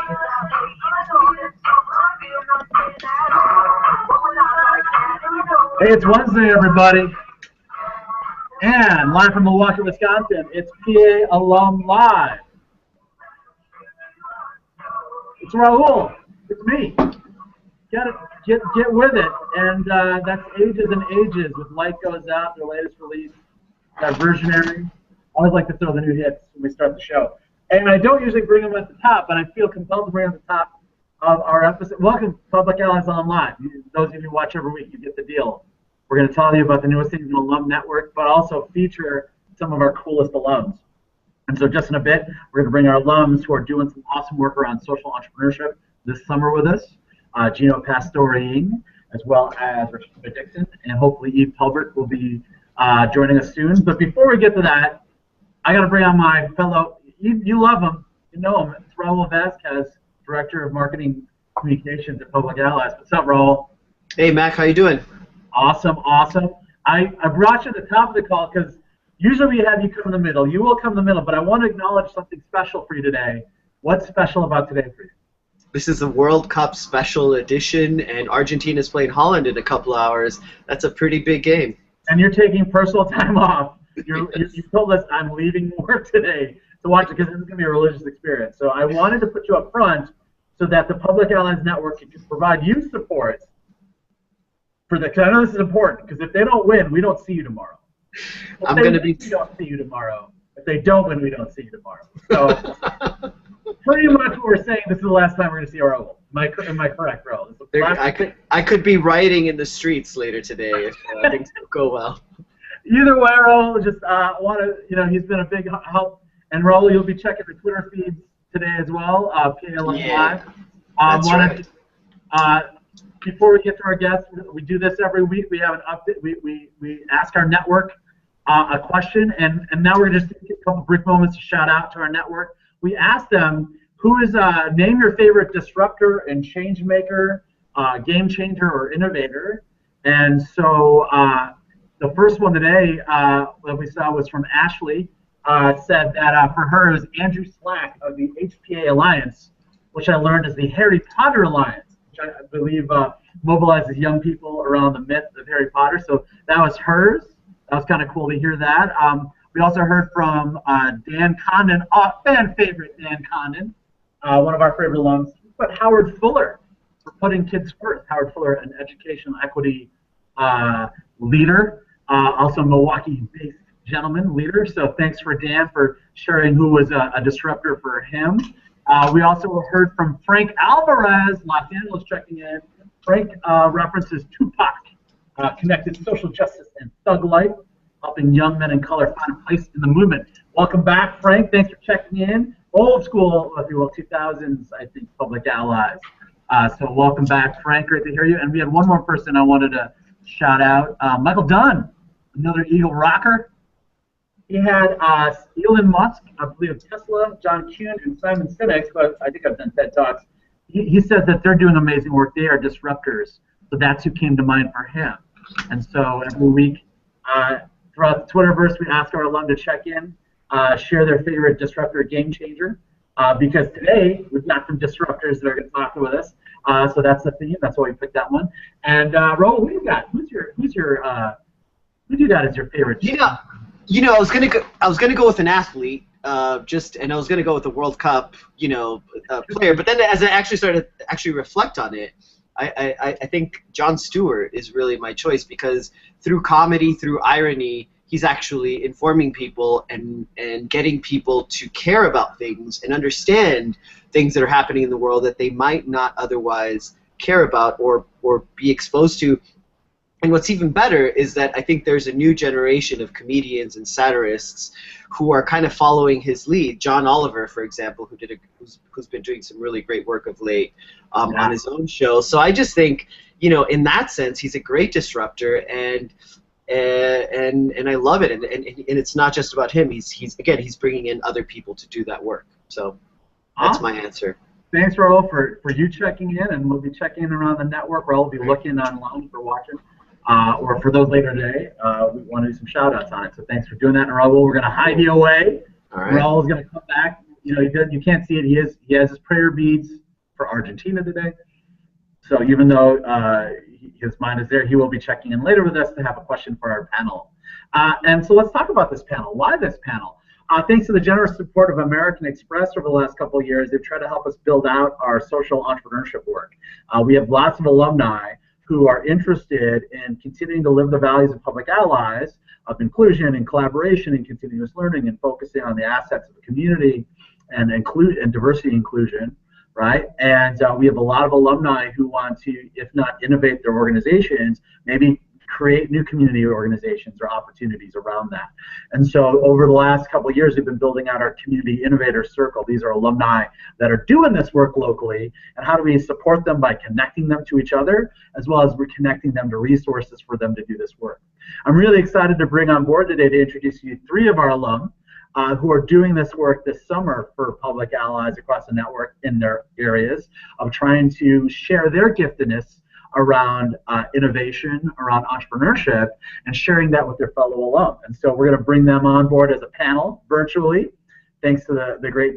Hey, it's Wednesday, everybody. And live from Milwaukee, Wisconsin, it's PA Alum Live. It's Raul. It's me. Get with it. And that's Ages and Ages with Light Goes Out, their latest release. Diversionary. I always like to throw the new hits when we start the show. And I don't usually bring them at the top, but I feel compelled to bring them at the top of our episode. Welcome, Public Allies Online. Those of you who watch every week, you get the deal. We're going to tell you about the newest things in the alum network, but also feature some of our coolest alums. And so just in a bit, we're going to bring our alums who are doing some awesome work around social entrepreneurship this summer with us. Gino Pastori-Ng, as well as Rysheema Dixon, and hopefully Tulbert will be joining us soon. But before we get to that, I got to bring on my fellow, you love him, you know him, it's Raul Vasquez, Director of Marketing Communications at Public Allies. What's up, Raul? Hey, Mac, how you doing? Awesome, awesome. I brought you at the top of the call because usually we have you come in the middle. You will come in the middle, but I want to acknowledge something special for you today. What's special about today for you? This is a World Cup special edition, and Argentina's playing Holland in a couple hours. That's a pretty big game. And you're taking personal time off. You told us I'm leaving work today to watch it because this is going to be a religious experience. So I wanted to put you up front so that the Public Allies Network can provide you support for the. Because I know this is important because if they don't win, we don't see you tomorrow. I'm going to be. We don't see you tomorrow. If they don't win, we don't see you tomorrow. So pretty much what we're saying. This is the last time we're going to see Raul. Am I correct, Raul? I could be rioting in the streets later today if things don't go well. Either way, Raul, just want to, he's been a big help. And Raul, you'll be checking the Twitter feeds today as well. PALM Live. That's right. Before we get to our guests, we do this every week. We have an update. We ask our network a question, and now we're going to just take a couple brief moments to shout out to our network. We asked them, who is name your favorite disruptor and change maker, game changer, or innovator? And so the first one today that we saw was from Ashley. Said that for her it was Andrew Slack of the HPA Alliance, which I learned is the Harry Potter Alliance, which I believe mobilizes young people around the myth of Harry Potter. So that was hers. That was kind of cool to hear that. We also heard from Dan Condon, fan favorite Dan Condon, one of our favorite alums, but Howard Fuller for putting kids first. Howard Fuller, an educational equity leader, also Milwaukee-based gentleman leader. So thanks for Dan for sharing who was a disruptor for him. We also heard from Frank Alvarez, Los Angeles, checking in. Frank references Tupac, connected social justice and thug life, helping young men in color find a place in the movement. Welcome back, Frank. Thanks for checking in. Old school, if you will, 2000s, I think, Public Allies. So welcome back, Frank. Great to hear you. And we had one more person I wanted to shout out, Michael Dunn, another Eagle rocker. He had Elon Musk, I believe of Tesla, John Kuhn, and Simon Sinek, who I think I've done TED Talks. He says that they're doing amazing work. They are disruptors. So that's who came to mind for him. And so every week throughout the Twitterverse, we ask our alum to check in, share their favorite disruptor game changer. Because today, we've got some disruptors that are going to talk with us. So that's the theme. That's why we picked that one. And Raul, who do you got? Who do you got as your favorite? I was gonna go with an athlete, and I was gonna go with the World Cup, player. But then as I actually started to reflect on it, I think Jon Stewart is really my choice because through comedy, through irony, he's actually informing people and getting people to care about things and understand things that are happening in the world that they might not otherwise care about or be exposed to. And what's even better is that I think there's a new generation of comedians and satirists who are kind of following his lead. John Oliver, for example, who's been doing some really great work of late on his own show. So I just think, in that sense, he's a great disruptor, and I love it. And it's not just about him. He's bringing in other people to do that work. So that's my answer. Thanks, Raul, for you checking in, and we'll be checking in around the network. Raul will be looking online for watching. Or for those later today, we want to do some shout-outs on it. So thanks for doing that, and Raul. We're going to hide you away. All right. Raul's going to come back. you know, you can't see it. He has his prayer beads for Argentina today. So even though his mind is there, he will be checking in later with us to have a question for our panel. And so let's talk about this panel. Why this panel? Thanks to the generous support of American Express over the last couple of years, they've tried to help us build out our social entrepreneurship work. We have lots of alumni who are interested in continuing to live the values of Public Allies, of inclusion and collaboration and continuous learning, and focusing on the assets of the community and diversity inclusion, right? And we have a lot of alumni who want to, if not innovate their organizations, maybe create new community organizations or opportunities around that. And so over the last couple of years, we've been building out our Community Innovators Circle. These are alumni that are doing this work locally, and how do we support them by connecting them to each other, as well as reconnecting them to resources for them to do this work. I'm really excited to bring on board today to introduce you 3 of our alum who are doing this work this summer for Public Allies across the network in their areas of trying to share their giftedness around innovation, around entrepreneurship, and sharing that with their fellow alum. And so we're going to bring them on board as a panel virtually, thanks to the great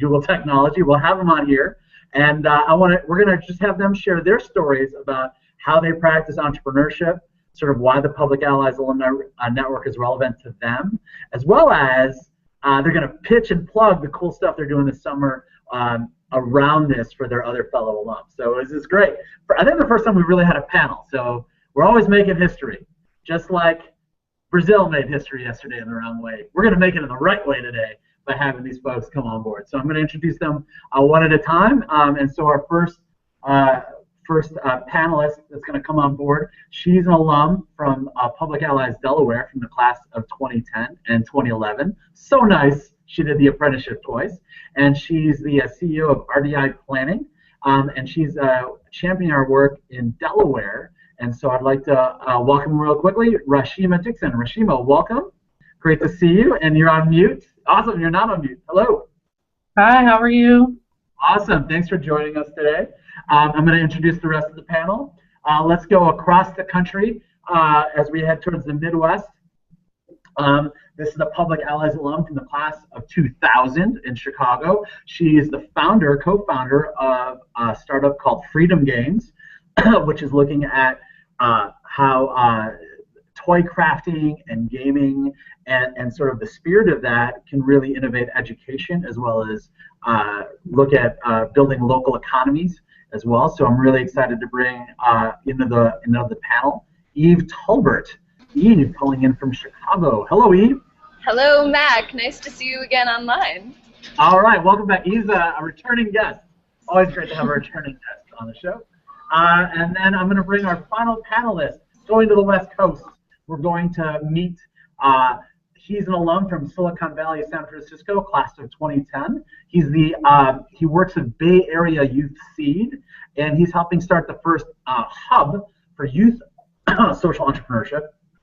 Google technology. We'll have them on here, and we're going to just have them share their stories about how they practice entrepreneurship, sort of why the Public Allies Alumni Network is relevant to them, as well as they're going to pitch and plug the cool stuff they're doing this summer around this for their other fellow alums. So this is great. I think the first time we really had a panel. So we're always making history, just like Brazil made history yesterday in the wrong way. We're going to make it in the right way today by having these folks come on board. So I'm going to introduce them one at a time. And so our first panelist that's going to come on board, she's an alum from Public Allies Delaware from the class of 2010 and 2011. So nice. She did the apprenticeship twice, and she's the CEO of RDI Planning, and she's championing our work in Delaware. And so I'd like to welcome real quickly Rysheema Dixon. Rysheema, welcome. Great to see you, and you're on mute. Awesome, you're not on mute. Hello. Hi, how are you? Awesome, thanks for joining us today. I'm going to introduce the rest of the panel. Let's go across the country as we head towards the Midwest. This is a Public Allies alum from the class of 2000 in Chicago. She is the co-founder of a startup called Freedom Games, which is looking at how toy crafting and gaming and sort of the spirit of that can really innovate education, as well as look at building local economies as well. So I'm really excited to bring into the panel Eve Tulbert. Eve calling in from Chicago. Hello, Eve. Hello, Mac. Nice to see you again online. All right, welcome back. Eve's a returning guest. Always great to have a returning guest on the show. And then I'm going to bring our final panelist going to the West Coast. We're going to meet, he's an alum from Silicon Valley, San Francisco, class of 2010. He works at Bay Area Youth Seed, and he's helping start the first hub for youth social entrepreneurship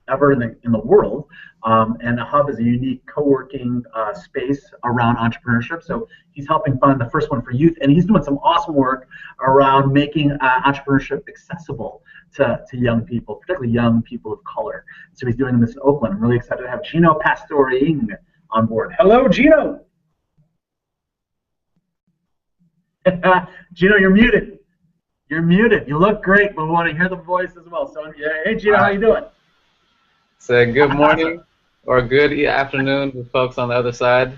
ever in the world, and a hub is a unique co-working space around entrepreneurship. So he's helping fund the first one for youth, and he's doing some awesome work around making entrepreneurship accessible to young people, particularly young people of color. So he's doing this in Oakland. I'm really excited to have Gino Pastori-Ng on board. Hello, Gino. Gino, you're muted. You're muted. You look great, but we want to hear the voice as well. So, yeah, hey, Gino, how you doing? Say good morning or good afternoon to folks on the other side.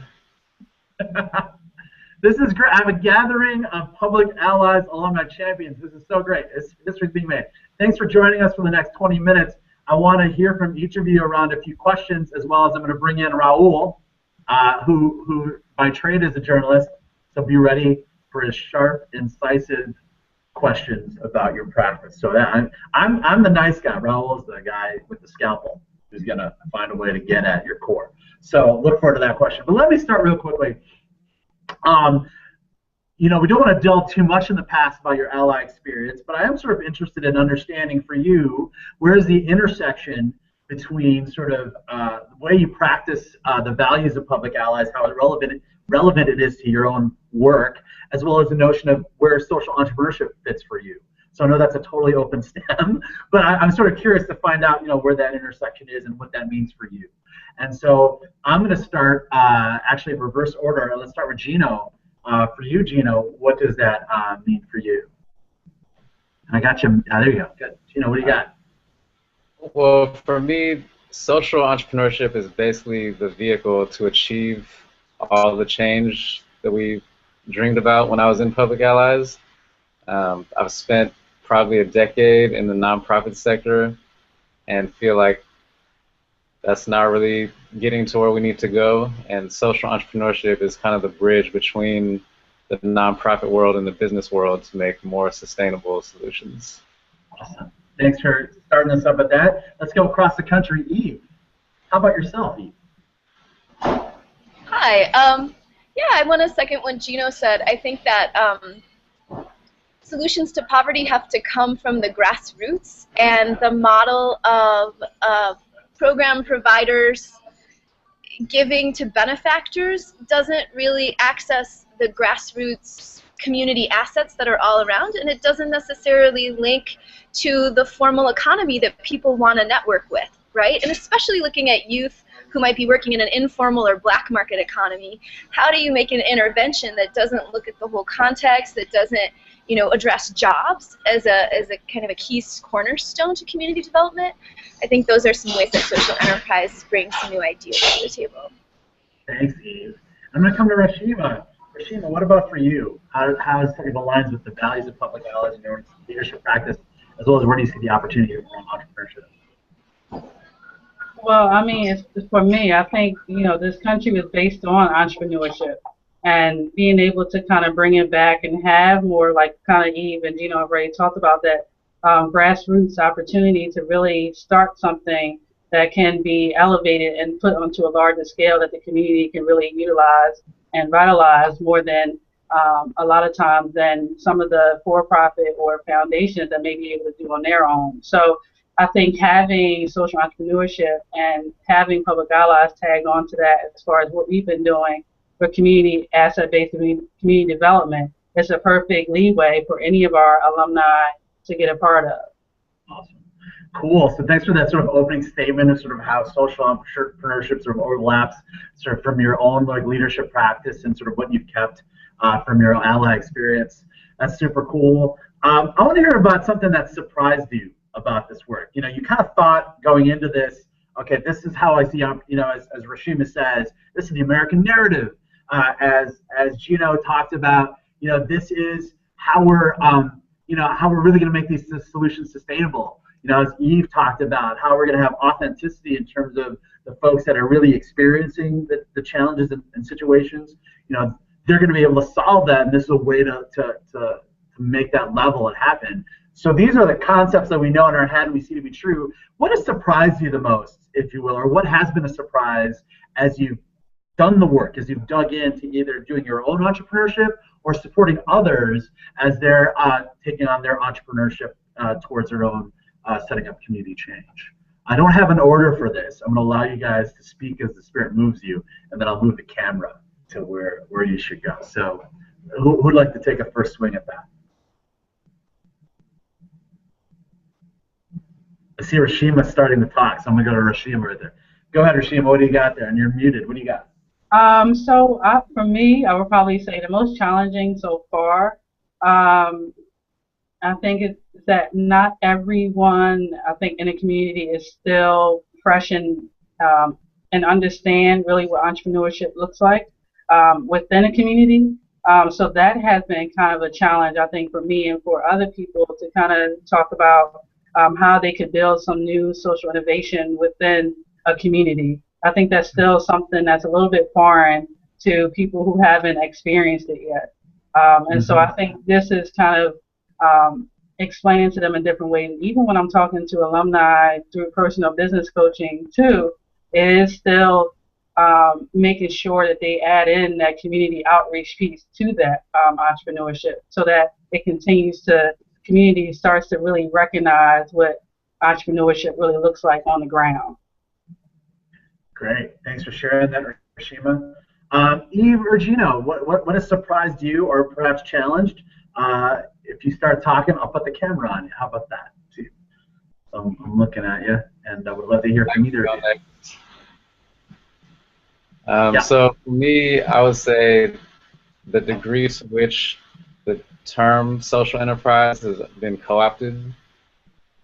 This is great. I have a gathering of Public Allies Alumni Champions. This is so great. History's being made. Thanks for joining us for the next 20 minutes. I want to hear from each of you around a few questions, as well as I'm going to bring in Raul, who by trade is a journalist, so be ready for his sharp, incisive questions about your practice. So that I'm the nice guy. Raul's the guy with the scalpel who's going to find a way to get at your core. So look forward to that question. But let me start real quickly. You know, we don't want to delve too much in the past about your ally experience, but I am sort of interested in understanding for you, where's the intersection between sort of the way you practice the values of Public Allies, how relevant it is to your own work, as well as the notion of where social entrepreneurship fits for you. So I know that's a totally open STEM, but I'm sort of curious to find out, where that intersection is and what that means for you. And so I'm going to start actually in reverse order. Let's start with Gino. For you, Gino, what does that mean for you? I got you. There you go. Good. Gino, what do you got? Well, for me, social entrepreneurship is basically the vehicle to achieve all the change that we dreamed about when I was in Public Allies. I've spent probably a decade in the nonprofit sector and feel like that's not really getting to where we need to go. And social entrepreneurship is kind of the bridge between the nonprofit world and the business world to make more sustainable solutions. Awesome. Thanks for starting us up with that. Let's go across the country. Eve, how about yourself, Eve? Hi. Yeah, I want to second what Gino said. I think that solutions to poverty have to come from the grassroots, and the model of program providers giving to benefactors doesn't really access the grassroots community assets that are all around, and it doesn't necessarily link to the formal economy that people want to network with, right? And especially looking at youth who might be working in an informal or black market economy, how do you make an intervention that doesn't look at the whole context, that doesn't address jobs as a kind of a key cornerstone to community development? I think those are some ways that social enterprise brings some new ideas to the table. Thanks, Eve. I'm going to come to Rysheema. Rysheema, what about for you? How is it aligns with the values of Public Allies and your leadership practice, as well as where do you see the opportunity for entrepreneurship? Well, I mean, for me, I think, this country was based on entrepreneurship, and being able to kind of bring it back and have more, like kind of Eve and Gino have already talked about, that grassroots opportunity to really start something that can be elevated and put onto a larger scale that the community can really utilize and vitalize more than a lot of times than some of the for-profit or foundations that may be able to do on their own. So I think having social entrepreneurship and having Public Allies tagged onto that as far as what we've been doing for community asset-based community development is a perfect leeway for any of our alumni to get a part of. Awesome. Cool. So thanks for that sort of opening statement of sort of how social entrepreneurship sort of overlaps sort of from your own leadership practice and sort of what you've kept from your ally experience. That's super cool. I want to hear about something that surprised you about this work. You kind of thought going into this, okay, this is how I see, as Rysheema says, this is the American narrative. As Gino talked about, this is how we're, how we're really going to make these solutions sustainable. As Eve talked about, how we're going to have authenticity in terms of the folks that are really experiencing the challenges and situations. They're going to be able to solve that, and this is a way to make that level and happen. So these are the concepts that we know in our head and we see to be true. What has surprised you the most, if you will, or what has been a surprise as you've done the work, as you've dug into either doing your own entrepreneurship or supporting others as they're taking on their entrepreneurship towards their own setting up community change? I don't have an order for this. I'm going to allow you guys to speak as the Spirit moves you, and then I'll move the camera to where you should go. So who'd like to take a first swing at that? I see Rysheema starting to talk, so I'm going to go to Rysheema right there. Go ahead, Rysheema. What do you got there? And you're muted. What do you got? For me, I would probably say the most challenging so far, I think it's that not everyone, I think, in the community is still fresh and understand really what entrepreneurship looks like within a community. So that has been kind of a challenge, I think, for me and for other people to kind of talk about how they could build some new social innovation within a community. I think that's still something that's a little bit foreign to people who haven't experienced it yet. And so I think this is kind of explaining to them in different ways. Even when I'm talking to alumni through personal business coaching too, it is still making sure that they add in that community outreach piece to that entrepreneurship so that it continues to, community starts to really recognize what entrepreneurship really looks like on the ground. Great. Thanks for sharing that, Rysheema. Eve or Gino, what has surprised you or perhaps challenged if you start talking, I'll put the camera on you. How about that? See, so I'm looking at you, and I would love to hear from either of you. Yeah. So for me, I would say the degree to which the term social enterprise has been co-opted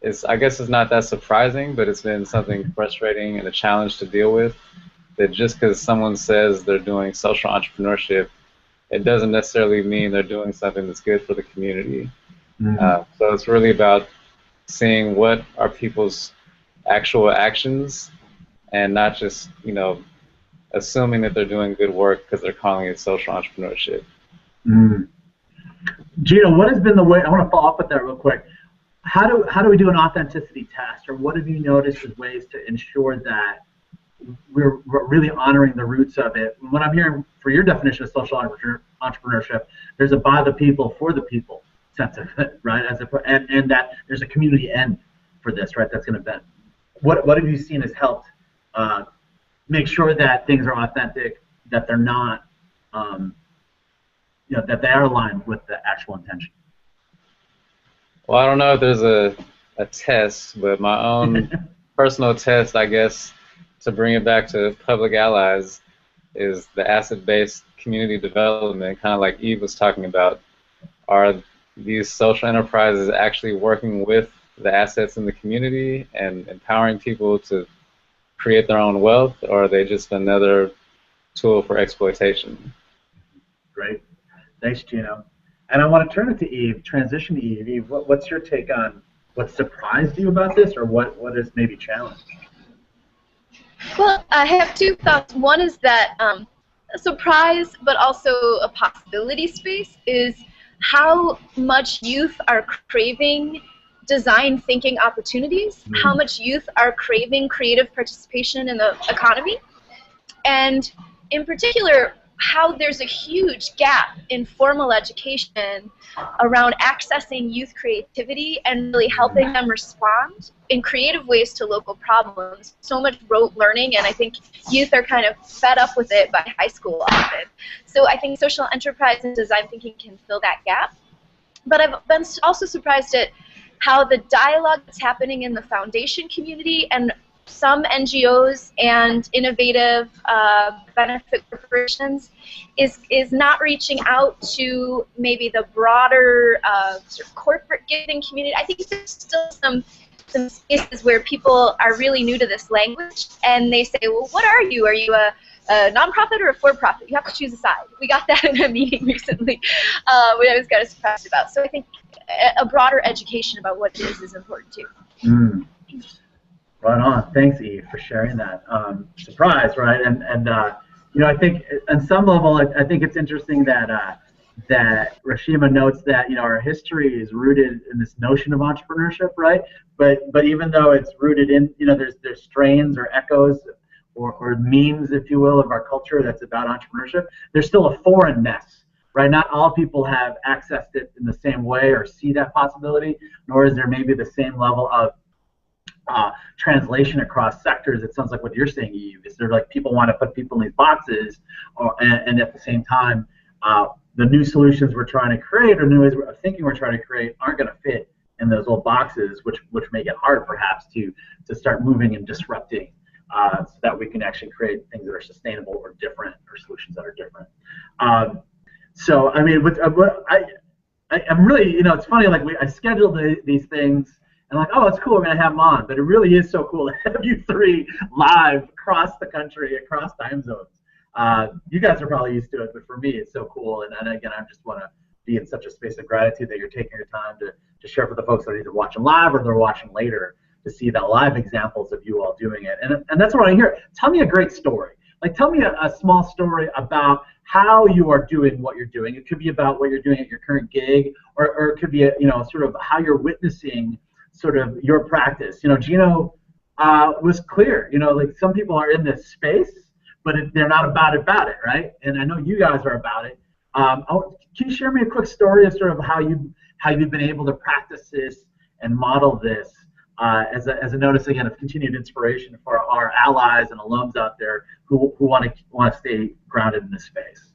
is, I guess, it's not that surprising, but it's been something frustrating and a challenge to deal with. That just because someone says they're doing social entrepreneurship, it doesn't necessarily mean they're doing something that's good for the community. So it's really about seeing what are people's actual actions, and not just, you know, assuming that they're doing good work because they're calling it social entrepreneurship. Gino, what has been the way? I want to follow up with that real quick. How do we do an authenticity test, or what have you noticed as ways to ensure that we're really honoring the roots of it? When I'm hearing for your definition of social entrepreneurship, there's a by the people, for the people sense of it, right? And that there's a community end for this, right? That's going to benefit. What have you seen has helped make sure that things are authentic, that they're not, you know, that they are aligned with the actual intention? Well, I don't know if there's a test, but my own personal test, I guess, to bring it back to public allies, is the asset-based community development, kind of like Eve was talking about. Are these social enterprises actually working with the assets in the community and empowering people to create their own wealth, or are they just another tool for exploitation? Great. Thanks, Gino. And I want to turn it to Eve, transition to Eve. Eve, what's your take on what surprised you about this, or what is maybe challenged? Well, I have two thoughts. One is that a surprise, but also a possibility space, is how much youth are craving design thinking opportunities, how much youth are craving creative participation in the economy, and in particular, how there's a huge gap in formal education around accessing youth creativity and really helping them respond in creative ways to local problems. So much rote learning, and I think youth are kind of fed up with it by high school often. So I think social enterprise and design thinking can fill that gap. But I've been also surprised at how the dialogue that's happening in the foundation community and some NGOs and innovative benefit corporations is not reaching out to maybe the broader sort of corporate giving community. I think there's still some spaces where people are really new to this language, and they say, well, what are you? Are you a nonprofit or a for-profit? You have to choose a side. We got that in a meeting recently, which I was kind of surprised about. So I think a broader education about what it is important too. Right on. Thanks, Eve, for sharing that. Surprise, right? And you know, I think on some level, I think it's interesting that that Rysheema notes that, you know, our history is rooted in this notion of entrepreneurship, right? But even though it's rooted in, you know, there's strains or echoes or memes, if you will, of our culture that's about entrepreneurship, there's still a foreignness, right? Not all people have accessed it in the same way or see that possibility, nor is there maybe the same level of translation across sectors. It sounds like what you're saying, Eve, is there like people want to put people in these boxes, and at the same time, the new solutions we're trying to create or new ways of thinking we're trying to create aren't going to fit in those old boxes, which make it hard perhaps to start moving and disrupting, so that we can actually create things that are sustainable or different, or solutions that are different. So I mean, I'm really, you know, it's funny, like I scheduled these things. And like, oh, it's cool, we're going to have them on. But it really is so cool to have you three live across the country, across time zones. You guys are probably used to it, but for me, it's so cool. And again, I just want to be in such a space of gratitude that you're taking your time to share with the folks that are either watching live or they're watching later, to see the live examples of you all doing it. And that's what I hear. Tell me a great story. Like, tell me a small story about how you are doing what you're doing. It could be about what you're doing at your current gig, or it could be, you know, sort of how you're witnessing sort of your practice. You know, Gino was clear. You know, like some people are in this space, but they're not about it, right? And I know you guys are about it. Can you share me a quick story of sort of how you've been able to practice this and model this as a notice again of continued inspiration for our allies and alums out there who want to stay grounded in this space.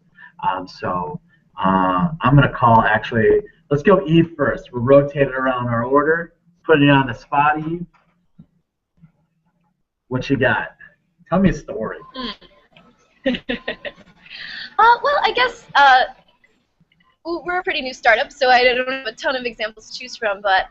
So I'm going to call actually Let's go Eve first. We'll rotate it around our order. Put it on the spot, Eve. What you got? Tell me a story. Well, I guess we're a pretty new startup, so I don't have a ton of examples to choose from, but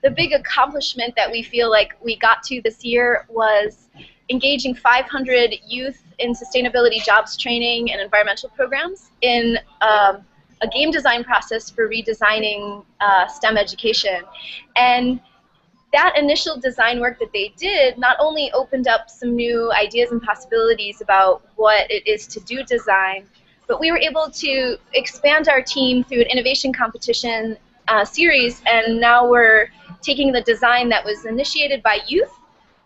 the big accomplishment that we feel like we got to this year was engaging 500 youth in sustainability jobs training and environmental programs in a game design process for redesigning STEM education. And that initial design work that they did not only opened up some new ideas and possibilities about what it is to do design, but we were able to expand our team through an innovation competition series, and now we're taking the design that was initiated by youth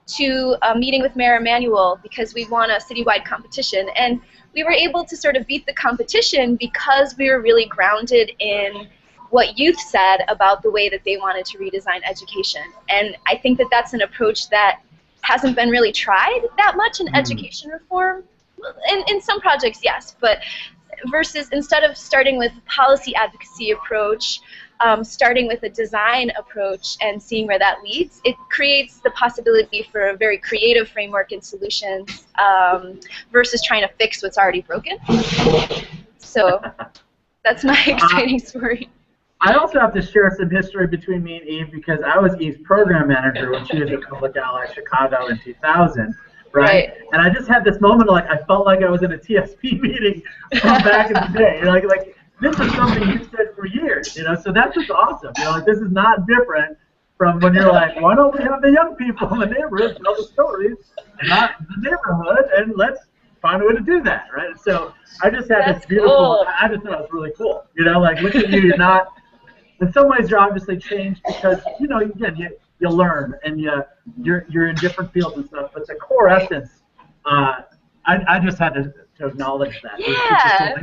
to a meeting with Mayor Emanuel because we won a citywide competition. And we were able to sort of beat the competition because we were really grounded in what youth said about the way that they wanted to redesign education. And I think that that's an approach that hasn't been really tried that much in education reform. In some projects, yes, but versus instead of starting with policy advocacy approach, starting with a design approach and seeing where that leads, it creates the possibility for a very creative framework and solutions versus trying to fix what's already broken. So that's my exciting story. I also have to share some history between me and Eve because I was Eve's program manager when she was at Public Ally Chicago in 2000, right? And I just had this moment of, like, I felt like I was in a TSP meeting from back in the day. You know, like this is something you said for years, you know, so that's just awesome. You know, like, this is not different from when you're like, why don't we have the young people in the neighborhood tell the stories, not the neighborhood, and let's find a way to do that, right? So I just had this beautiful, cool. I just thought it was really cool. You know, like, look at you, you're not, in some ways you're obviously changed because, you know, again, you learn and you're in different fields and stuff, but the core essence, I just had to acknowledge that. Yeah. I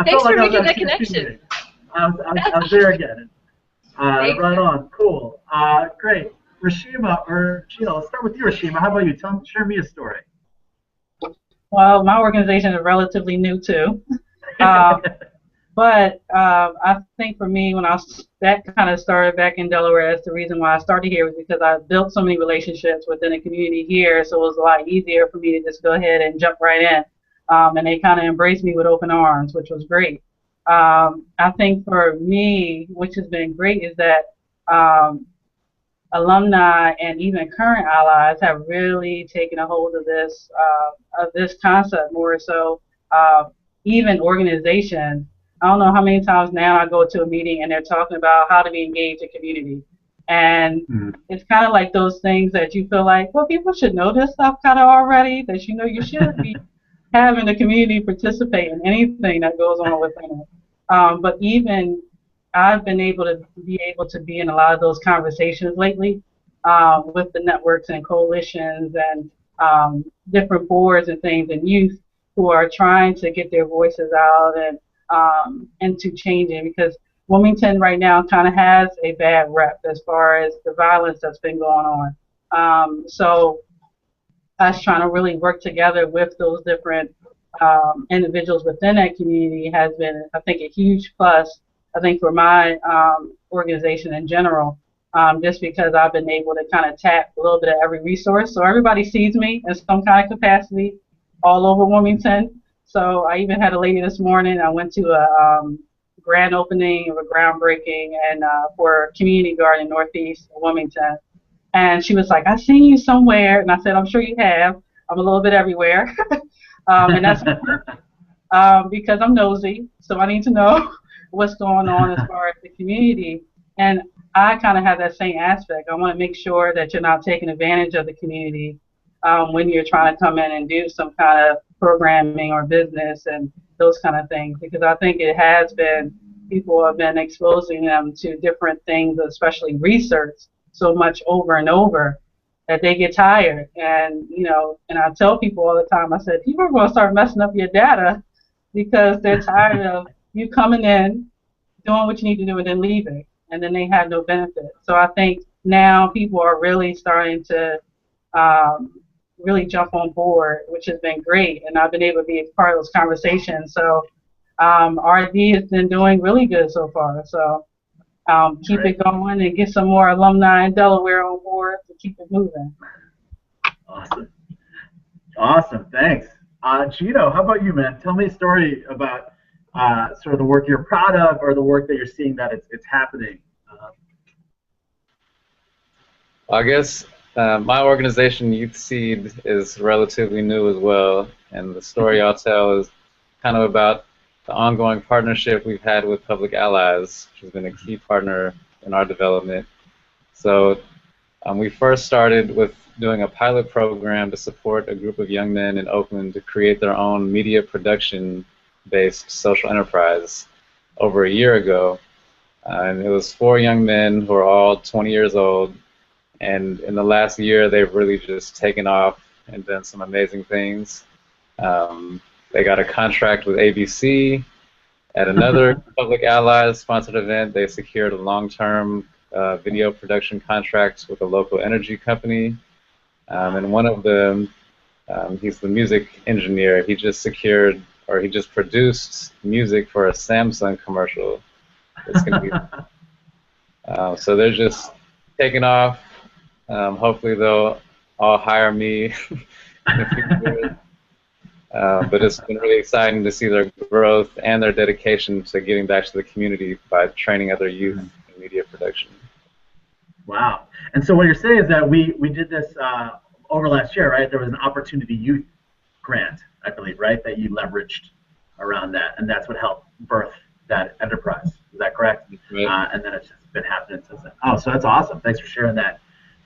Thanks felt like for I was making at that TSP connection. meeting. I was there again. Right on. Cool. Great. Rysheema or Gino, let's start with you, Rysheema. How about you? Share me a story. Well, my organization is relatively new too. But I think for me, when that kind of started back in Delaware, that's the reason why I started here, was because I built so many relationships within the community here, so it was a lot easier for me to just go ahead and jump right in. And they kind of embraced me with open arms, which was great. I think for me, which has been great, is that alumni and even current allies have really taken a hold of this concept more so. Even organizations. I don't know how many times now I go to a meeting and they're talking about how do we engage the community. And it's kind of like those things that you feel like, well, people should know this stuff kind of already, that you know you should be having the community participate in anything that goes on within it. But even I've been able to be in a lot of those conversations lately with the networks and coalitions and different boards and things and youth who are trying to get their voices out and to changing, because Wilmington right now kind of has a bad rep as far as the violence that's been going on. So us trying to really work together with those different individuals within that community has been, I think, a huge plus, I think, for my organization in general, just because I've been able to kind of tap a little bit of every resource. So everybody sees me in some kind of capacity all over Wilmington. So I even had a lady this morning, I went to a grand opening of a groundbreaking and for a community garden in Northeast Wilmington. And she was like, I've seen you somewhere. And I said, I'm sure you have. I'm a little bit everywhere. And that's because I'm nosy. So I need to know what's going on as far as the community. And I kind of have that same aspect. I want to make sure that you're not taking advantage of the community when you're trying to come in and do some kind of programming or business and those kind of things, because I think it has been, people have been exposing them to different things, especially research, so much over and over that they get tired. And, you know, and I tell people all the time, I said, people are going to start messing up your data because they're tired of you coming in, doing what you need to do, and then leaving, and then they have no benefit. So I think now people are really starting to really jump on board, which has been great, and I've been able to be a part of those conversations. So R&D has been doing really good so far. So keep it going and get some more alumni in Delaware on board to keep it moving. Awesome. Awesome. Thanks. Gino, how about you, man? Tell me a story about sort of the work you're proud of or the work that you're seeing that it's happening. I guess my organization, Youth Seed, is relatively new as well, and the story I'll tell is kind of about the ongoing partnership we've had with Public Allies, which has been a key partner in our development. So we first started with doing a pilot program to support a group of young men in Oakland to create their own media production-based social enterprise over a year ago. And it was 4 young men who are all 20 years old. And in the last year, they've really just taken off and done some amazing things. They got a contract with ABC. At another Public Allies sponsored event, they secured a long-term video production contract with a local energy company. And one of them, he's the music engineer. He just secured, or he just produced music for a Samsung commercial. It's going to be. So they're just taking off. Hopefully they'll all hire me in a few years. But it's been really exciting to see their growth and their dedication to giving back to the community by training other youth in media production. Wow. And so what you're saying is that we did this over last year, right? There was an Opportunity Youth grant, I believe, right, that you leveraged around that, and that's what helped birth that enterprise. Is that correct? Right. And then it's just been happening since then. Oh, so that's awesome. Thanks for sharing that.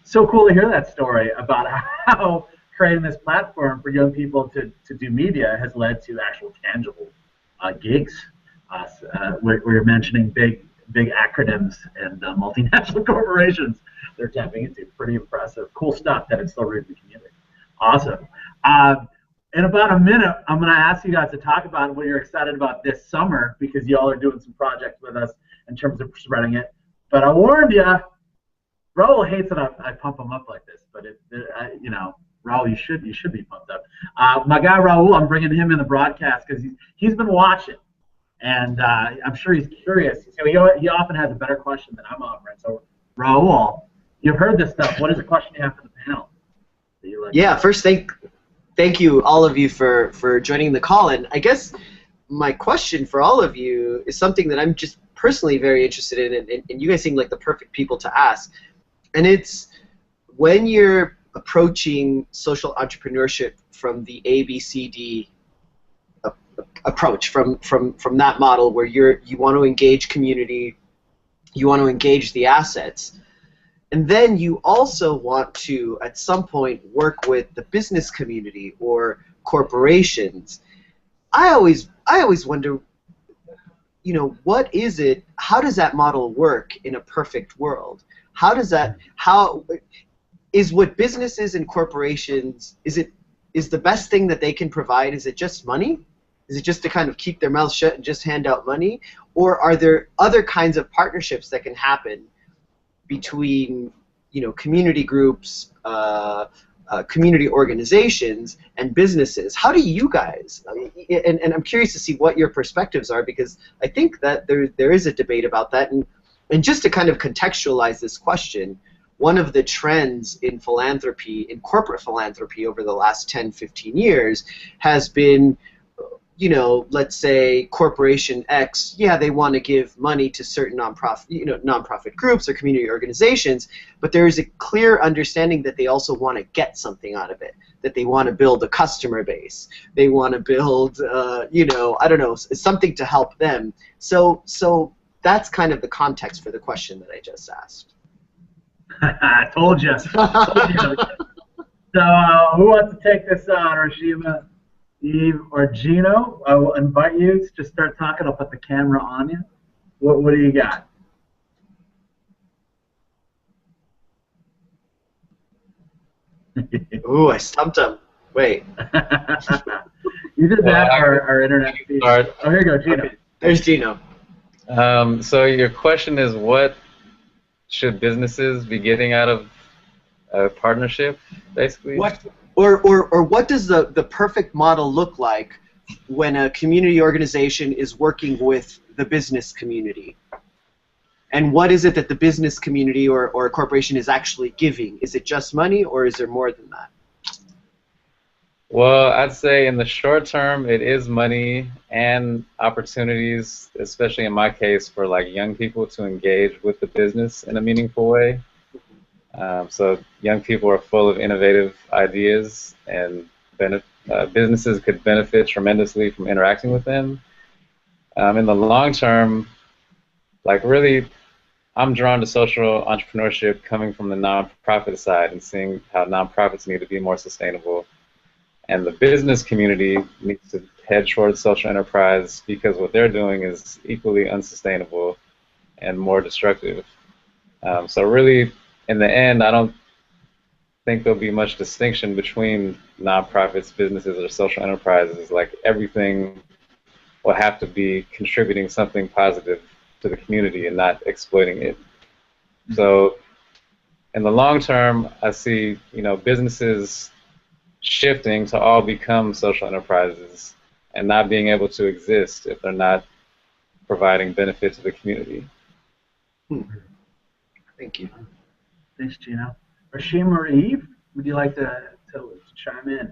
So cool to hear that story about how creating this platform for young people to do media has led to actual tangible gigs. We're mentioning big acronyms and multinational corporations they're tapping into. Pretty impressive. Cool stuff that it's still rooted in the community. Awesome. In about a minute, I'm going to ask you guys to talk about what you're excited about this summer, because y'all are doing some projects with us in terms of spreading it. But I warned you, Raul hates that I pump him up like this, but you know, Raul, you should be pumped up. My guy Raul, I'm bringing him in the broadcast because he's been watching, and I'm sure he's curious. So he often has a better question than I'm offering. So Raul, you've heard this stuff. What is the question you have for the panel? Yeah, first thank you all of you for joining the call. And I guess my question for all of you is something that I'm just personally very interested in, and you guys seem like the perfect people to ask. And it's when you're approaching social entrepreneurship from the ABCD approach, from that model where you want to engage community, you want to engage the assets, and then you also want to at some point work with the business community or corporations. I always wonder, you know, what is it? How does that model work in a perfect world? How is what businesses and corporations, is the best thing that they can provide, is it just money? Is it just to kind of keep their mouths shut and just hand out money? Or are there other kinds of partnerships that can happen between, you know, community groups, community organizations, and businesses? How do you guys, and I'm curious to see what your perspectives are, because I think that there is a debate about that. And just to kind of contextualize this question, one of the trends in philanthropy, in corporate philanthropy over the last 10, 15 years has been, you know, let's say Corporation X, yeah, they want to give money to certain nonprofit groups or community organizations, but there is a clear understanding that they also want to get something out of it, that they want to build a customer base, they want to build, you know, I don't know, something to help them. So that's kind of the context for the question that I just asked. I told you. So who wants to take this on, Rysheema, Eve, or Gino? I will invite you to just start talking. I'll put the camera on you. What do you got? Ooh, I stumped him. Wait. You did that, our internet feed. Oh, here you go, Gino. Okay. There's Gino. So your question is, what should businesses be getting out of a partnership, basically? Or what does the perfect model look like when a community organization is working with the business community? and what is it that the business community or a corporation is actually giving? Is it just money, or is there more than that? Well, I'd say in the short term, it is money and opportunities, especially in my case, for like young people to engage with the business in a meaningful way. So young people are full of innovative ideas, and businesses could benefit tremendously from interacting with them. In the long term, like really, I'm drawn to social entrepreneurship coming from the nonprofit side and seeing how nonprofits need to be more sustainable. And the business community needs to head towards social enterprise because what they're doing is equally unsustainable and more destructive. So really, in the end, I don't think there'll be much distinction between nonprofits, businesses, or social enterprises. Like everything will have to be contributing something positive to the community and not exploiting it. So in the long term, I see, businesses shifting to all become social enterprises and not being able to exist if they're not providing benefit to the community. Thank you. Thanks, Gino. Rysheema or Eve, would you like to chime in?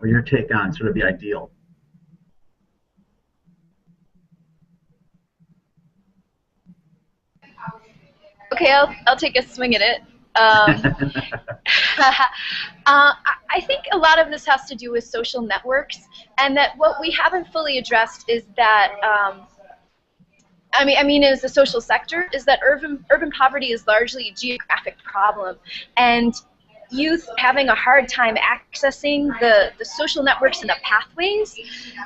Or your take on sort of the ideal? Okay, I'll take a swing at it. I think a lot of this has to do with social networks, and that what we haven't fully addressed is that, I mean, as a social sector, is that urban poverty is largely a geographic problem, and youth having a hard time accessing the social networks and the pathways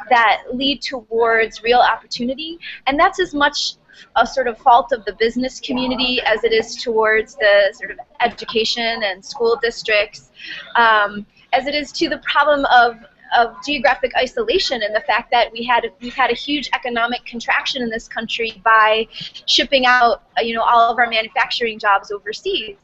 that lead towards real opportunity, and that's as much a sort of fault of the business community as it is towards the sort of education and school districts, as it is to the problem of geographic isolation and the fact that we've had a huge economic contraction in this country by shipping out all of our manufacturing jobs overseas.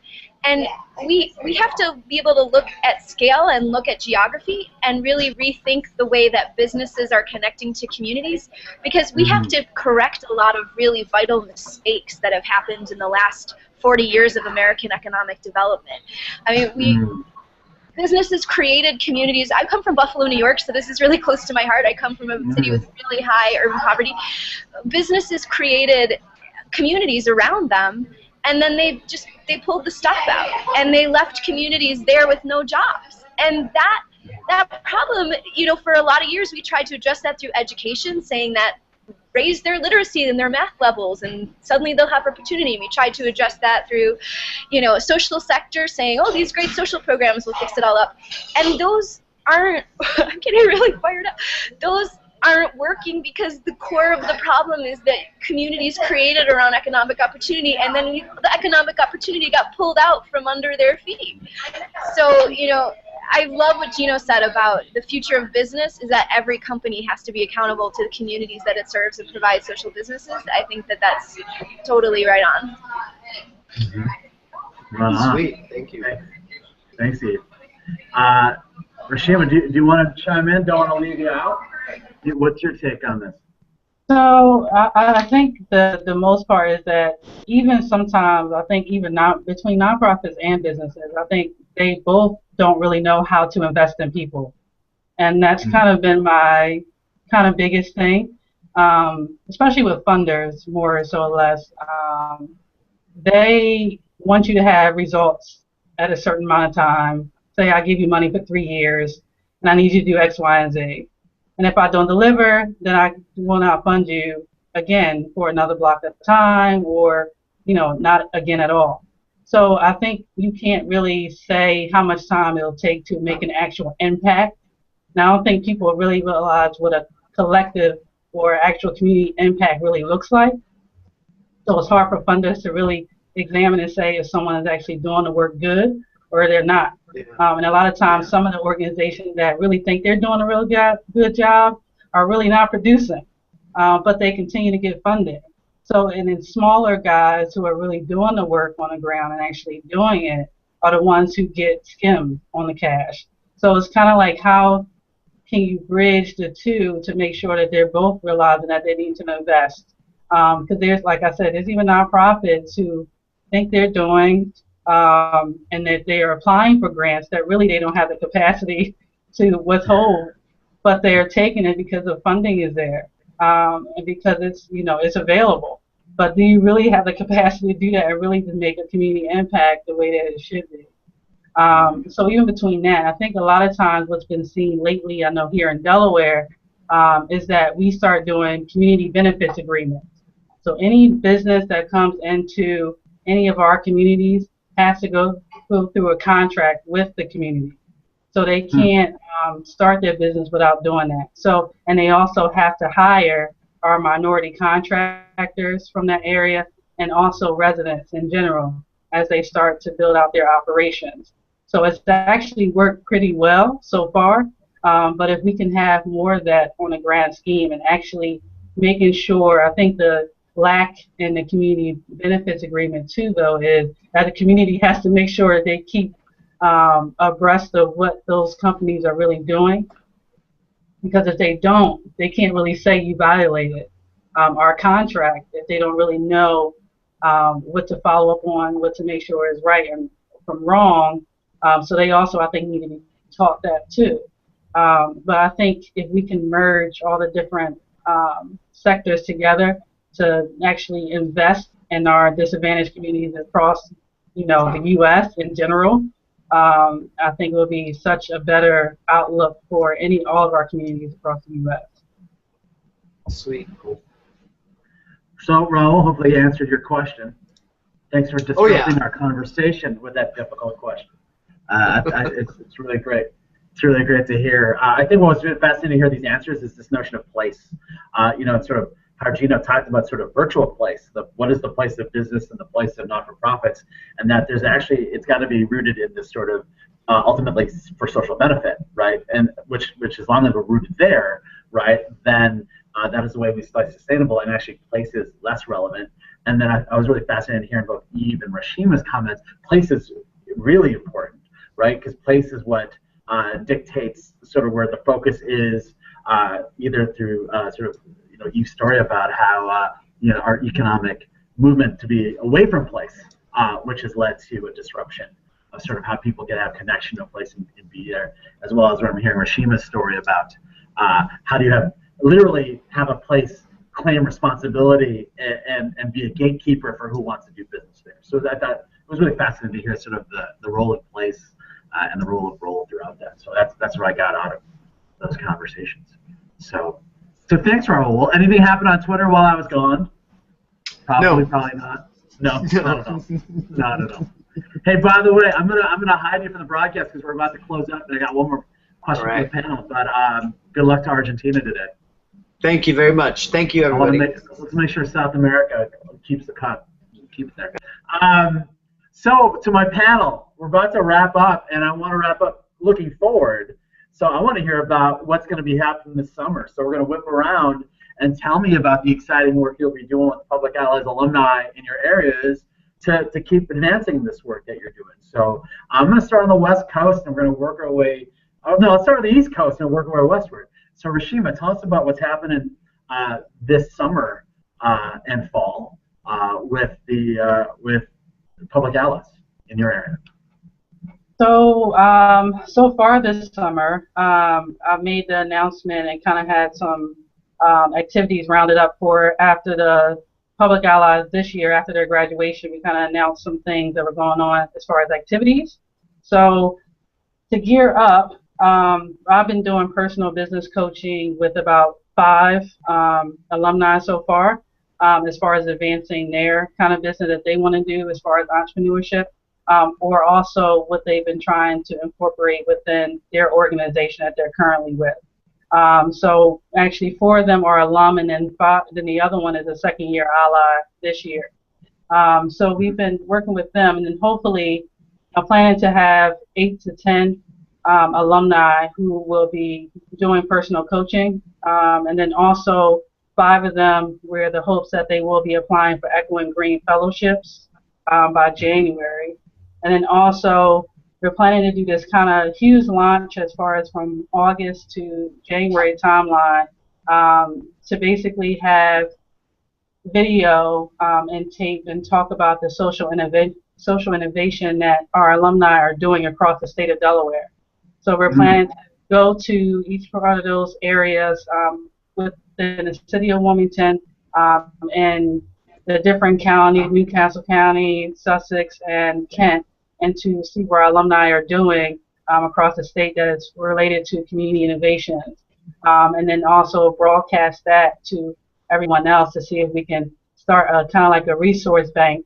And we have to be able to look at scale and look at geography and really rethink the way that businesses are connecting to communities, because we have to correct a lot of really vital mistakes that have happened in the last 40 years of American economic development. I mean, businesses created communities. I come from Buffalo, New York, so this is really close to my heart. I come from a city with really high urban poverty. Businesses created communities around them, and then they pulled the stuff out, and they left communities there with no jobs. And that problem, for a lot of years we tried to address that through education, saying that raise their literacy and their math levels, and suddenly they'll have opportunity. We tried to address that through, a social sector, saying, oh, these great social programs will fix it all up. And those aren't, I'm getting really fired up. Those aren't working because the core of the problem is that communities created around economic opportunity, and then the economic opportunity got pulled out from under their feet. So, I love what Gino said about the future of business is that every company has to be accountable to the communities that it serves and provides social businesses. I think that that's totally right on. Sweet, thank you. Thanks, Eve. Rysheema, do you want to chime in? Don't want to leave you out? What's your take on this? So I think the most part is that even sometimes, I think even between nonprofits and businesses, I think they both don't really know how to invest in people. And that's kind of been my kind of biggest thing, especially with funders, more so or less. They want you to have results at a certain amount of time. Say I give you money for 3 years, and I need you to do X, Y, and Z. And if I don't deliver, then I will not fund you again for another block of time, or not again at all. So I think you can't really say how much time it'll take to make an actual impact. Now, I don't think people really realize what a collective or actual community impact really looks like. So it's hard for funders to really examine and say if someone is actually doing the work good or they're not. And a lot of times, some of the organizations that really think they're doing a really good job are really not producing, but they continue to get funded. So, and then smaller guys who are really doing the work on the ground and actually doing it are the ones who get skimmed on the cash. So it's kind of like, how can you bridge the two to make sure that they're both realizing that they need to invest Because there's, like I said, there's even nonprofits who think they're doing and that they are applying for grants that really they don't have the capacity to withhold, but they're taking it because the funding is there and because it's, you know, it's available. But do you really have the capacity to do that and really to make a community impact the way that it should be? So even between that, I think a lot of times what's been seen lately, I know here in Delaware, is that we start doing community benefits agreements. So any business that comes into any of our communities has to go through a contract with the community. So they can't start their business without doing that. So, and they also have to hire our minority contractors from that area and also residents in general as they start to build out their operations. So it's actually worked pretty well so far, but if we can have more of that on a grand scheme and actually making sure, I think the lack in the community benefits agreement too, though, is that the community has to make sure they keep abreast of what those companies are really doing. Because if they don't, they can't really say you violated our contract if they don't really know what to follow up on, what to make sure is right and from wrong. So they also, I think, need to be taught that too. But I think if we can merge all the different sectors together to actually invest in our disadvantaged communities across, you know, the U.S. in general, I think it will be such a better outlook for all of our communities across the U.S. Sweet. Cool. So, Raul, hopefully I answered your question. Thanks for disrupting our conversation with that difficult question. It's really great. It's really great to hear. I think what's really fascinating to hear these answers is this notion of place. You know, it's sort of how Gino talked about sort of virtual place. What is the place of business and the place of not-for-profits, and that there's actually, it's got to be rooted in this sort of ultimately for social benefit, right? And which as long as we're rooted there, right, then that is the way we stay sustainable, and actually place is less relevant. And then I was really fascinated hearing both Eve and Rysheema's comments. Place is really important, right? Because place is what dictates sort of where the focus is, either through sort of, you know, Eve's story about how you know, our economic movement to be away from place, which has led to a disruption of sort of how people can have connection to a place and be there, as well as what I'm hearing Rysheema's story about how do you literally have a place claim responsibility and be a gatekeeper for who wants to do business there. So I thought it was really fascinating to hear sort of the role of place and the role of role throughout that. So that's what I got out of those conversations. So thanks, Raul. Anything happened on Twitter while I was gone? Probably not. No, not at all. Not at all. Hey, by the way, I'm gonna hide you from the broadcast because we're about to close up, and I got one more question for the panel. But good luck to Argentina today. Thank you very much. Thank you, everybody. Let's make sure South America keeps the cup, keeps there. So to my panel, we're about to wrap up, and I want to wrap up looking forward. So I want to hear about what's going to be happening this summer. So we're going to whip around and tell me about the exciting work you'll be doing with Public Allies alumni in your areas to keep advancing this work that you're doing. So I'm going to start on the West Coast, and we're going to work our way. Oh no, let's start on the East Coast and work our way westward. So Rysheema, tell us about what's happening this summer and fall with Public Allies in your area. So, so far this summer, I made the announcement and kind of had some activities rounded up for after the Public Allies this year, after their graduation. We kind of announced some things that were going on as far as activities. So, to gear up, I've been doing personal business coaching with about 5 alumni so far, as far as advancing their kind of business that they want to do as far as entrepreneurship. Or also what they've been trying to incorporate within their organization that they're currently with. So actually 4 of them are alum, and then the other one is a second-year ally this year. So we've been working with them, and then hopefully I'm planning to have 8 to 10 alumni who will be doing personal coaching, and then also 5 of them where the hopes that they will be applying for Echoing Green fellowships by January. And then also, we're planning to do this kind of huge launch as far as from August to January timeline to basically have video and tape and talk about the social innovation that our alumni are doing across the state of Delaware. So we're planning to go to each one of those areas within the city of Wilmington and the different counties, Newcastle County, Sussex, and Kent, and to see where our alumni are doing across the state that is related to community innovations. And then also broadcast that to everyone else to see if we can start kind of like a resource bank,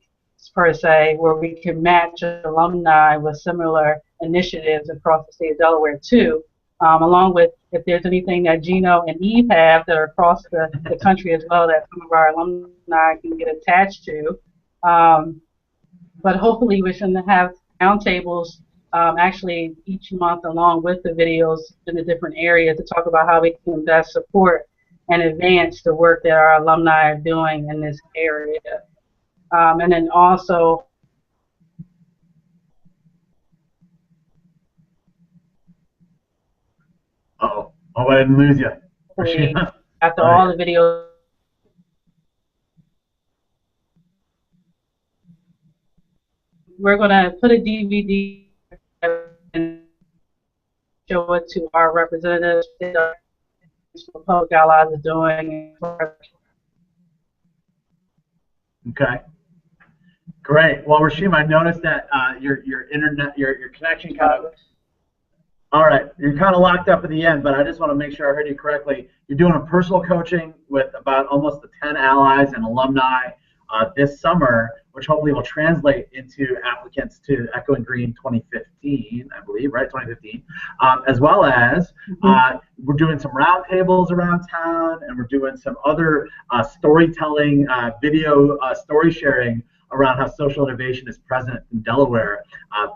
per se, where we can match alumni with similar initiatives across the state of Delaware too, along with if there's anything that Gino and Eve have that are across the country as well that some of our alumni can get attached to. But hopefully we should have roundtables actually each month along with the videos in the different areas to talk about how we can best support and advance the work that our alumni are doing in this area. And then also oh, I didn't lose you. after all the videos, we're going to put a DVD and show it to our representatives that Public Allies are doing. Okay. Great. Well, Rysheema, I noticed that your internet, your connection kind of. All right, you're kind of locked up at the end, but I just want to make sure I heard you correctly. You're doing a personal coaching with about almost 10 allies and alumni this summer, which hopefully will translate into applicants to Echo and Green 2015, I believe, right? 2015, as well as we're doing some roundtables around town, and we're doing some other storytelling, video story sharing around how social innovation is present in Delaware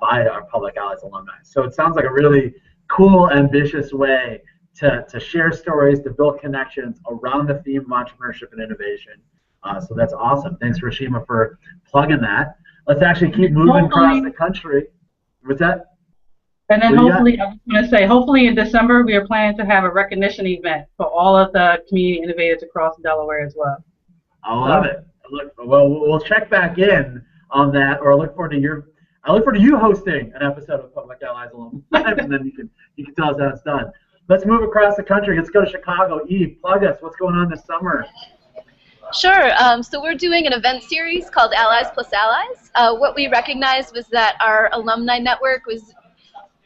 by our Public Allies alumni. So it sounds like a really cool, ambitious way to share stories, to build connections around the theme of entrepreneurship and innovation. So that's awesome. Thanks, Rysheema, for plugging that. Let's actually keep moving across the country. What's that? And then hopefully, I was going to say, hopefully in December, we are planning to have a recognition event for all of the community innovators across Delaware as well. I love it. Well, we'll check back in on that, or I look forward to you hosting an episode of Public Allies Alumni, and then you can tell us how it's done. Let's move across the country. Let's go to Chicago. Eve, plug us. What's going on this summer? Sure. So we're doing an event series called Allies Plus Allies. What we recognized was that our alumni network was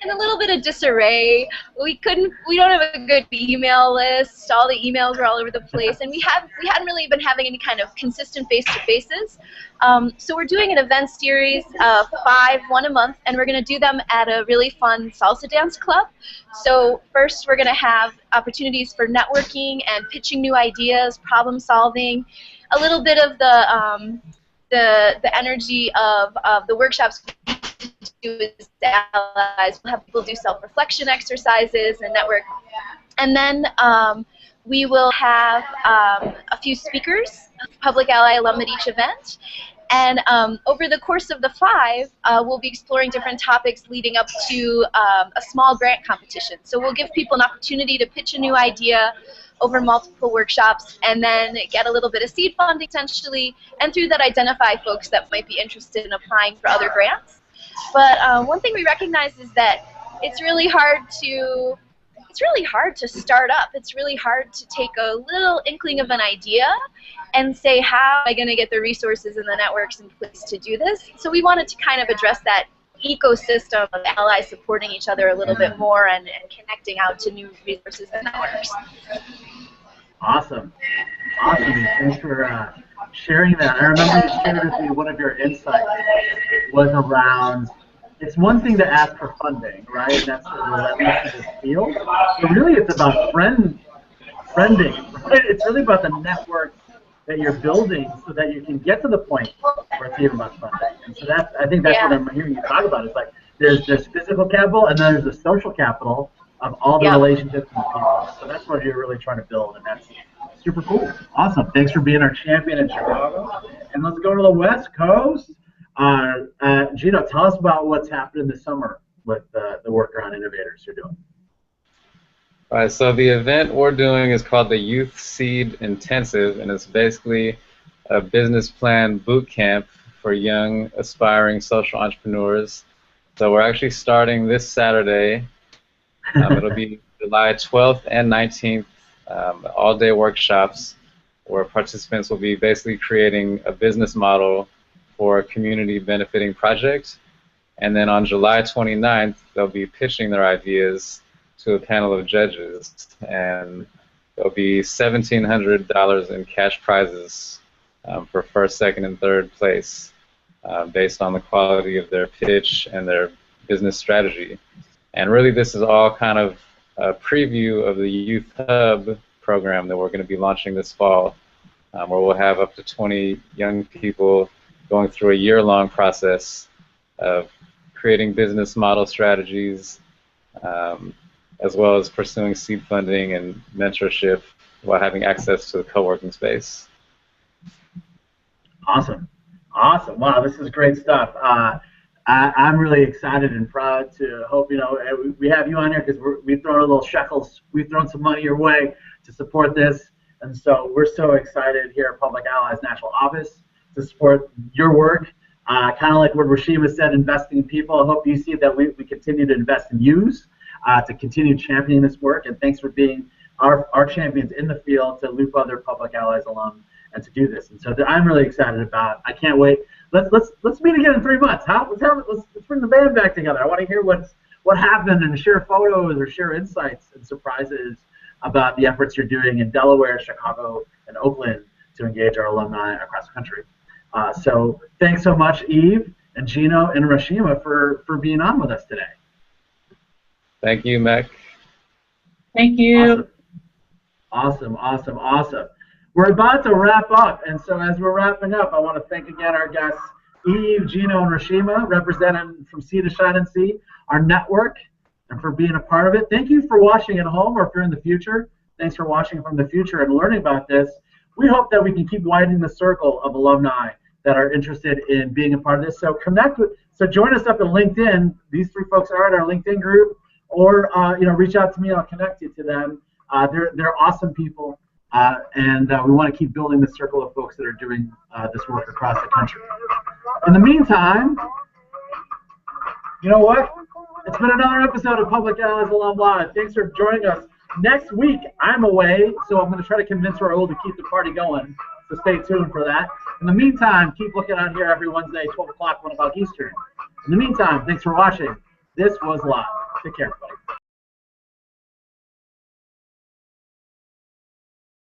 in a little bit of disarray. We don't have a good email list. All the emails are all over the place, and we hadn't really been having any kind of consistent face-to-faces. So we're doing an event series of 5, one a month, and we're going to do them at a really fun salsa dance club. So first we're going to have opportunities for networking and pitching new ideas, problem solving, a little bit of the energy of the workshops do as allies. We'll have people do self-reflection exercises and network. And then we will have a few speakers, Public Ally alum at each event. And over the course of the 5, we'll be exploring different topics leading up to a small grant competition. So we'll give people an opportunity to pitch a new idea over multiple workshops and then get a little bit of seed funding potentially, and through that identify folks that might be interested in applying for other grants. But one thing we recognize is that it's really hard to start up. It's really hard to take a little inkling of an idea and say, how am I going to get the resources and the networks in place to do this? So we wanted to kind of address that ecosystem of allies supporting each other a little bit more and connecting out to new resources and networks. Awesome. Awesome. Thanks for sharing that. I remember you shared with me one of your insights was around, it's one thing to ask for funding, right? And that's the relentless of this field. But really it's about friending, right? It's really about the network that you're building so that you can get to the point where it's even about funding. And so that's, I think that's what I'm hearing you talk about. It's like there's physical capital and then there's the social capital of all the relationships and people. So that's what you're really trying to build, and that's super cool. Awesome. Thanks for being our champion in Chicago. And let's go to the West Coast. Gino, tell us about what's happening this summer with the work around innovators you're doing. All right, so the event we're doing is called the Youth Seed Intensive, and it's basically a business plan boot camp for young aspiring social entrepreneurs. So we're actually starting this Saturday. It'll be July 12th and 19th, all-day workshops where participants will be basically creating a business model for a community benefiting project. And then on July 29th, they'll be pitching their ideas to a panel of judges. And there'll be $1,700 in cash prizes for first, second, and third place based on the quality of their pitch and their business strategy. And really, this is all kind of a preview of the Youth Hub program that we're going to be launching this fall, where we'll have up to 20 young people going through a year-long process of creating business model strategies, as well as pursuing seed funding and mentorship while having access to the co-working space. Awesome. Awesome. Wow, this is great stuff. I'm really excited and proud to hope, we have you on here because we've thrown a little shekels, we've thrown some money your way to support this. And so we're so excited here at Public Allies National Office to support your work. Kind of like what Rysheema said, investing in people. I hope you see that we continue to invest in yous to continue championing this work. And thanks for being our champions in the field to loop other Public Allies alum and to do this. And so I'm really excited about. I can't wait. Let's meet again in 3 months. Let's bring the band back together. I want to hear what happened and share photos or share insights and surprises about the efforts you're doing in Delaware, Chicago, and Oakland to engage our alumni across the country. So thanks so much, Eve and Gino and Rysheema for being on with us today. Thank you, Mac. Thank you. Awesome. We're about to wrap up, and so as we're wrapping up, I want to thank again our guests, Eve, Gino, and Rysheema, representing from Sea to Shine and Sea, our network, and for being a part of it. Thank you for watching at home, or if you're in the future, thanks for watching from the future and learning about this. We hope that we can keep widening the circle of alumni that are interested in being a part of this. So join us up at LinkedIn. These 3 folks are in our LinkedIn group, or reach out to me. I'll connect you to them. They're awesome people. And we want to keep building the circle of folks that are doing this work across the country. In the meantime, you know what? It's been another episode of Public Allies Alum Live. Thanks for joining us. Next week, I'm away, so I'm going to try to convince Raul to keep the party going. So stay tuned for that. In the meantime, keep looking out here every Wednesday, 12 o'clock, 1 o'clock Eastern. In the meantime, thanks for watching. This was live. Take care, everybody.